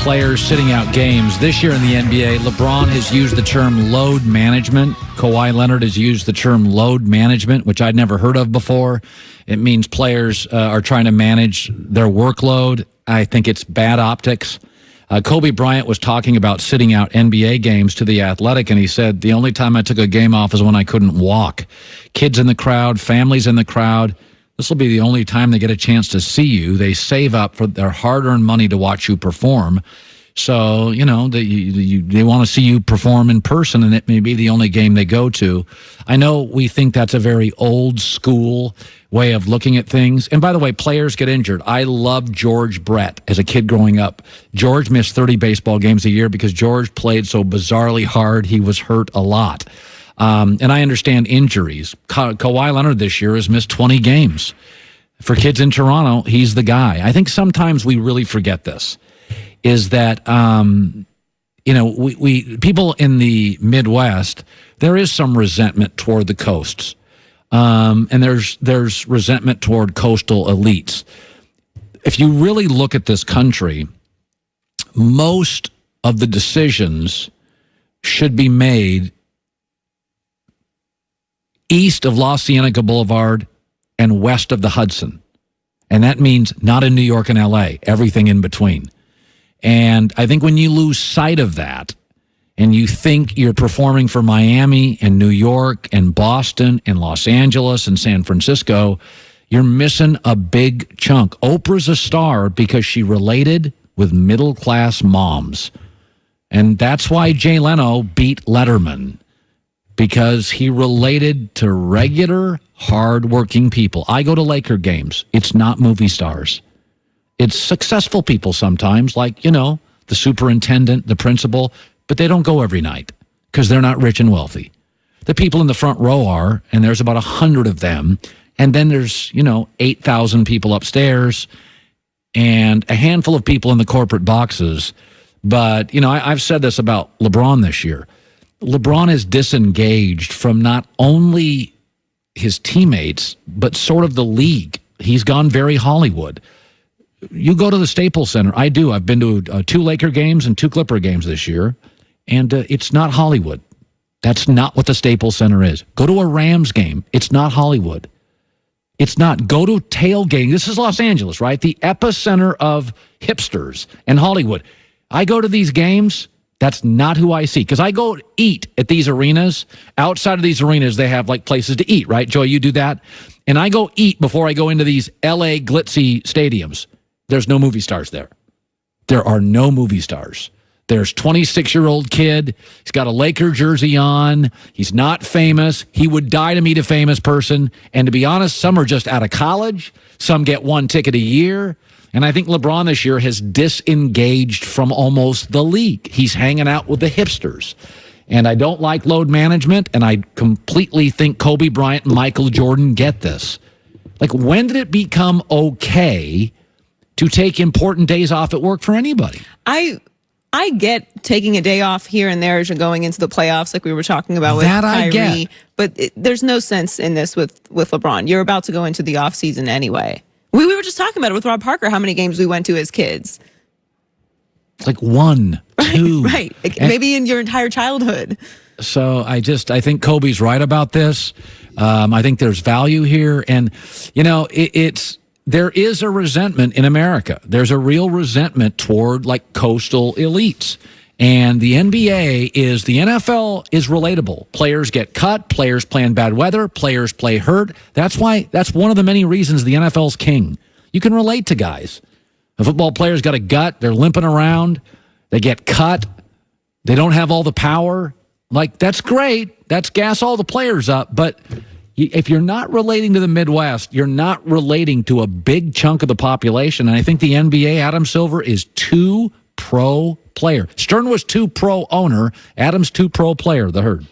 players sitting out games. This year in the NBA, LeBron has used the term load management. Kawhi Leonard has used the term load management, which I'd never heard of before. It means players are trying to manage their workload. I think it's bad optics. Kobe Bryant was talking about sitting out NBA games to The Athletic, and he said, the only time I took a game off is when I couldn't walk. Kids in the crowd, families in the crowd. This will be the only time they get a chance to see you. They save up for their hard-earned money to watch you perform. So, you know, they want to see you perform in person, and it may be the only game they go to. I know we think that's a very old-school way of looking at things. And by the way, players get injured. I loved George Brett as a kid growing up. George missed 30 baseball games a year because George played so bizarrely hard. He was hurt a lot. And I understand injuries. Kawhi Leonard this year has missed 20 games. For kids in Toronto, he's the guy. I think sometimes we really forget this, is that, you know, we people in the Midwest, there is some resentment toward the coasts. And there's resentment toward coastal elites. If you really look at this country, most of the decisions should be made east of La Cienega Boulevard and west of the Hudson. And that means not in New York and L.A., everything in between. And I think when you lose sight of that and you think you're performing for Miami and New York and Boston and Los Angeles and San Francisco, you're missing a big chunk. Oprah's a star because she related with middle-class moms. And that's why Jay Leno beat Letterman, because he related to regular, hard-working people. I go to Laker games. It's not movie stars. It's successful people sometimes, like, you know, the superintendent, the principal, but they don't go every night because they're not rich and wealthy. The people in the front row are, and there's about 100 of them, and then there's, you know, 8,000 people upstairs and a handful of people in the corporate boxes. But, you know, I've said this about LeBron this year. LeBron is disengaged from not only his teammates, but sort of the league. He's gone very Hollywood. You go to the Staples Center. I do. I've been to 2 Laker games and 2 Clipper games this year, and it's not Hollywood. That's not what the Staples Center is. Go to a Rams game. It's not Hollywood. It's not. Go to tailgating. This is Los Angeles, right? The epicenter of hipsters and Hollywood. I go to these games. That's not who I see. Because I go eat at these arenas. Outside of these arenas, they have like places to eat, right? Joy, you do that? And I go eat before I go into these LA glitzy stadiums. There's no movie stars there. There are no movie stars. There's 26-year-old kid. He's got a Laker jersey on. He's not famous. He would die to meet a famous person. And to be honest, some are just out of college. Some get 1 ticket a year. And I think LeBron this year has disengaged from almost the league. He's hanging out with the hipsters. And I don't like load management, and I completely think Kobe Bryant and Michael Jordan get this. Like, when did it become okay to take important days off at work for anybody? I get taking a day off here and there as you're going into the playoffs, like we were talking about with Kyrie. But there's no sense in this with LeBron. You're about to go into the offseason anyway. We were just talking about it with Rob Parker, how many games we went to as kids. Like 1, 2. Right. Maybe in your entire childhood. So I think Kobe's right about this. I think there's value here. And, you know, there is a resentment in America. There's a real resentment toward like coastal elites. And the NBA the NFL is relatable. Players get cut, players play in bad weather, players play hurt. That's one of the many reasons the NFL's king. You can relate to guys. A football player's got a gut, they're limping around, they get cut, they don't have all the power. Like, that's great. That's gas all the players up. But if you're not relating to the Midwest, you're not relating to a big chunk of the population. And I think the NBA, Adam Silver, is too pro player. Stern was too pro owner. Adam's too pro player, the Herd.